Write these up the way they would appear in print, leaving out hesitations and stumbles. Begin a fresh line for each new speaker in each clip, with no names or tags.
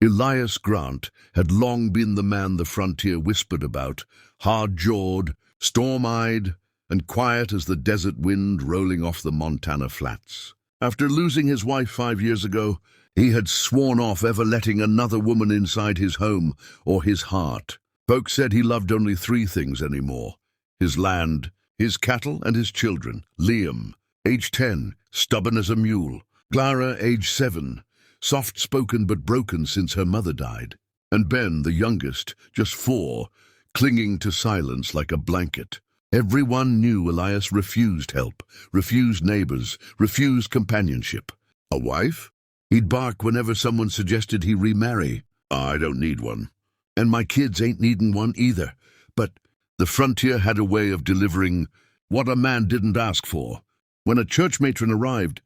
Elias Grant had long been the man the frontier whispered about, hard-jawed, storm-eyed, and quiet as the desert wind rolling off the Montana flats. After losing his wife 5 years ago, he had sworn off ever letting another woman inside his home or his heart. Folks said he loved only 3 things anymore: his land, his cattle, and his children. Liam, age 10, stubborn as a mule. Clara, age 7, soft-spoken but broken since her mother died. And Ben, the youngest, just 4, clinging to silence like a blanket. Everyone knew Elias refused help, refused neighbors, refused companionship. A wife? He'd bark whenever someone suggested he remarry. I don't need one. And my kids ain't needin' one either. But the frontier had a way of delivering what a man didn't ask for. When a church matron arrived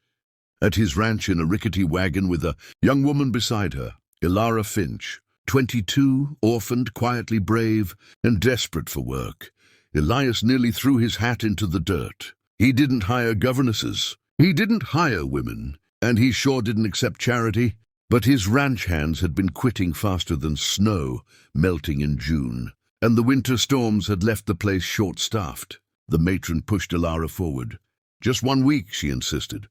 at his ranch in a rickety wagon with a young woman beside her, Ilara Finch, 22, orphaned, quietly brave, and desperate for work, Elias nearly threw his hat into the dirt. He didn't hire governesses. He didn't hire women. And he sure didn't accept charity. But his ranch hands had been quitting faster than snow melting in June, and the winter storms had left the place short-staffed. The matron pushed Ilara forward. "Just 1 week," she insisted.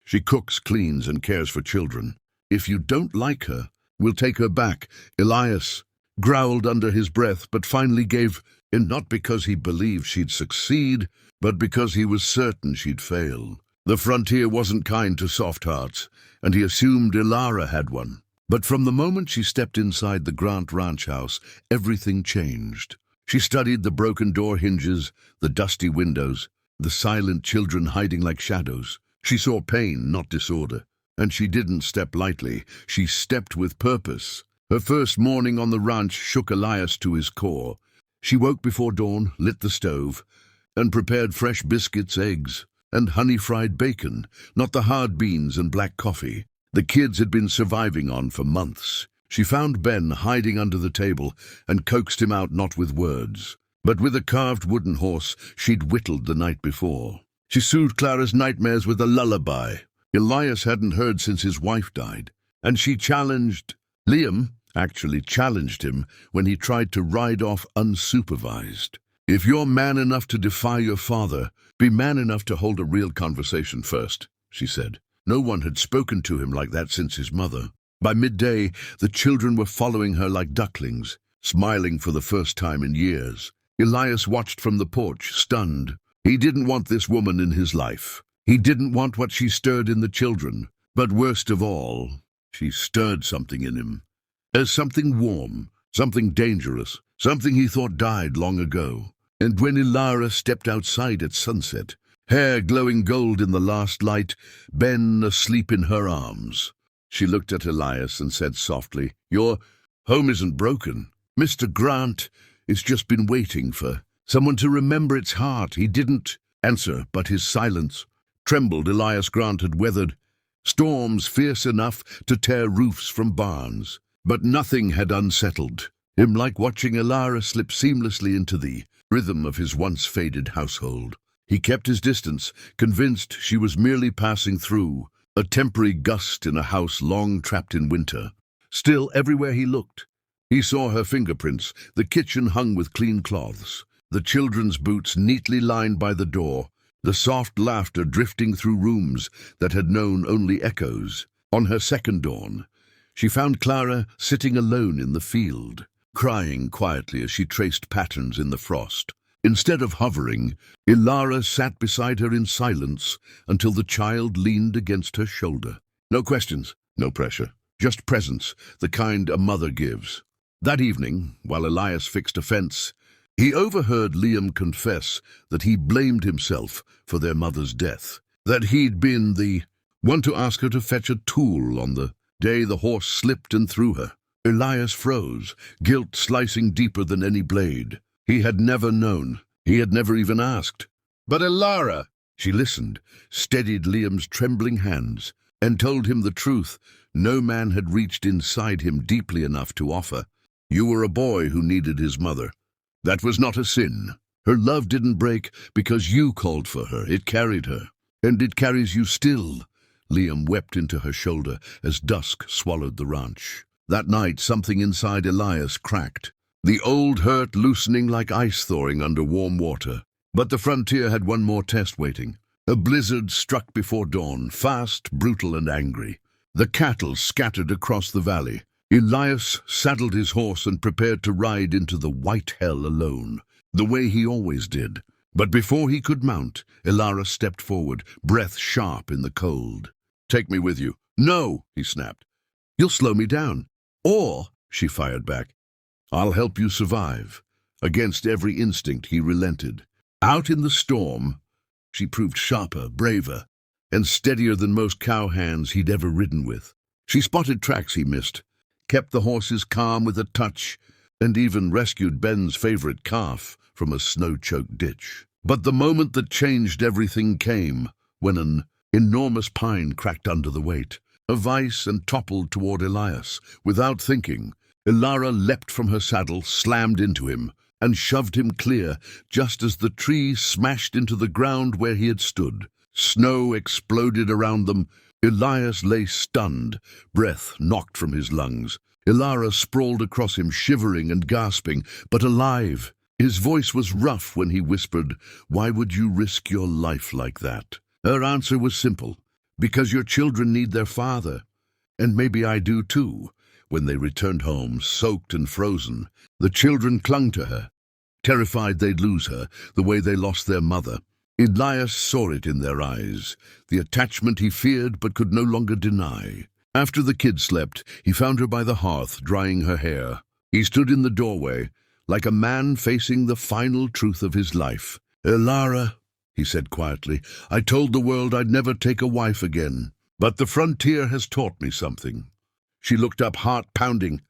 "She cooks, cleans, and cares for children. If you don't like her, we'll take her back." Elias growled under his breath, but finally gave in, not because he believed she'd succeed, but because he was certain she'd fail. The frontier wasn't kind to soft hearts, and he assumed Ilara had one. But from the moment she stepped inside the Grant ranch house, everything changed. She studied the broken door hinges, the dusty windows, the silent children hiding like shadows. She saw pain, not disorder. And she didn't step lightly. She stepped with purpose. Her first morning on the ranch shook Elias to his core. She woke before dawn, lit the stove, and prepared fresh biscuits, eggs, and honey-fried bacon, not the hard beans and black coffee the kids had been surviving on for months. She found Ben hiding under the table and coaxed him out, not with words, but with a carved wooden horse she'd whittled the night before. She soothed Clara's nightmares with a lullaby Elias hadn't heard since his wife died, and she challenged Liam, actually challenged him when he tried to ride off unsupervised. "If you're man enough to defy your father, be man enough to hold a real conversation first," she said. No one had spoken to him like that since his mother. By midday, the children were following her like ducklings, smiling for the first time in years. Elias watched from the porch, stunned. He didn't want this woman in his life. He didn't want what she stirred in the children. But worst of all, she stirred something in him. Something warm, something dangerous, something he thought died long ago. And when Ilara stepped outside at sunset, hair glowing gold in the last light, Ben asleep in her arms, she looked at Elias and said softly, "Your home isn't broken. Mr. Grant has just been waiting for someone to remember its heart." He didn't answer, but his silence trembled. Elias Grant had weathered storms fierce enough to tear roofs from barns, but nothing had unsettled him like watching Ilara slip seamlessly into the rhythm of his once-faded household. He kept his distance, convinced she was merely passing through, a temporary gust in a house long trapped in winter. Still, everywhere he looked, he saw her fingerprints, the kitchen hung with clean cloths, the children's boots neatly lined by the door, the soft laughter drifting through rooms that had known only echoes. On her second dawn, she found Clara sitting alone in the field, crying quietly as she traced patterns in the frost. Instead of hovering, Ilara sat beside her in silence until the child leaned against her shoulder. No questions, no pressure, just presence, the kind a mother gives. That evening, while Elias fixed a fence, he overheard Liam confess that he blamed himself for their mother's death, that he'd been the one to ask her to fetch a tool on the day the horse slipped and threw her. Elias froze, guilt slicing deeper than any blade. He had never known. He had never even asked. "But Ilara," she listened, steadied Liam's trembling hands, and told him the truth no man had reached inside him deeply enough to offer. "You were a boy who needed his mother. That was not a sin. Her love didn't break because you called for her. It carried her. And it carries you still." Liam wept into her shoulder as dusk swallowed the ranch. That night, something inside Elias cracked, the old hurt loosening like ice thawing under warm water. But the frontier had one more test waiting. A blizzard struck before dawn, fast, brutal, and angry. The cattle scattered across the valley. Elias saddled his horse and prepared to ride into the white hell alone, the way he always did. But before he could mount, Elara stepped forward, breath sharp in the cold. "Take me with you." "No," he snapped. "You'll slow me down." "Or," she fired back, "I'll help you survive." Against every instinct, he relented. Out in the storm, she proved sharper, braver, and steadier than most cowhands he'd ever ridden with. She spotted tracks he missed, kept the horses calm with a touch, and even rescued Ben's favorite calf from a snow-choked ditch. But the moment that changed everything came when an enormous pine cracked under the weight, a vice, and toppled toward Elias. Without thinking, Elara leapt from her saddle, slammed into him, and shoved him clear, just as the tree smashed into the ground where he had stood. Snow exploded around them. Elias lay stunned, breath knocked from his lungs. Elara sprawled across him, shivering and gasping, but alive. His voice was rough when he whispered, "Why would you risk your life like that?" Her answer was simple, "Because your children need their father. And maybe I do too." When they returned home, soaked and frozen, the children clung to her, terrified they'd lose her, the way they lost their mother. Elias saw it in their eyes, the attachment he feared but could no longer deny. After the kids slept, he found her by the hearth, drying her hair. He stood in the doorway, like a man facing the final truth of his life. "Elara," he said quietly, "I told the world I'd never take a wife again. But the frontier has taught me something." She looked up, heart pounding.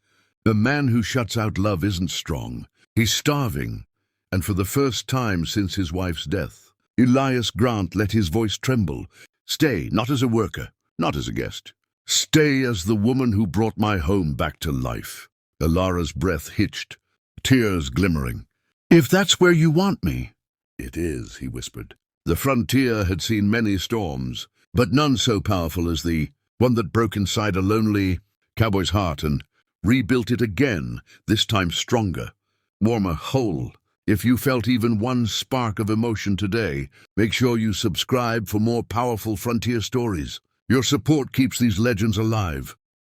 "The man who shuts out love isn't strong. He's starving." And for the first time since his wife's death, Elias Grant let his voice tremble. "Stay, not as a worker, not as a guest. Stay as the woman who brought my home back to life." Elara's breath hitched, tears glimmering. "If that's where you want me." "It is," he whispered. The frontier had seen many storms, but none so powerful as the one that broke inside a lonely cowboy's heart and rebuilt it again, this time stronger, warmer, whole. If you felt even one spark of emotion today, make sure you subscribe for more powerful frontier stories. Your support keeps these legends alive.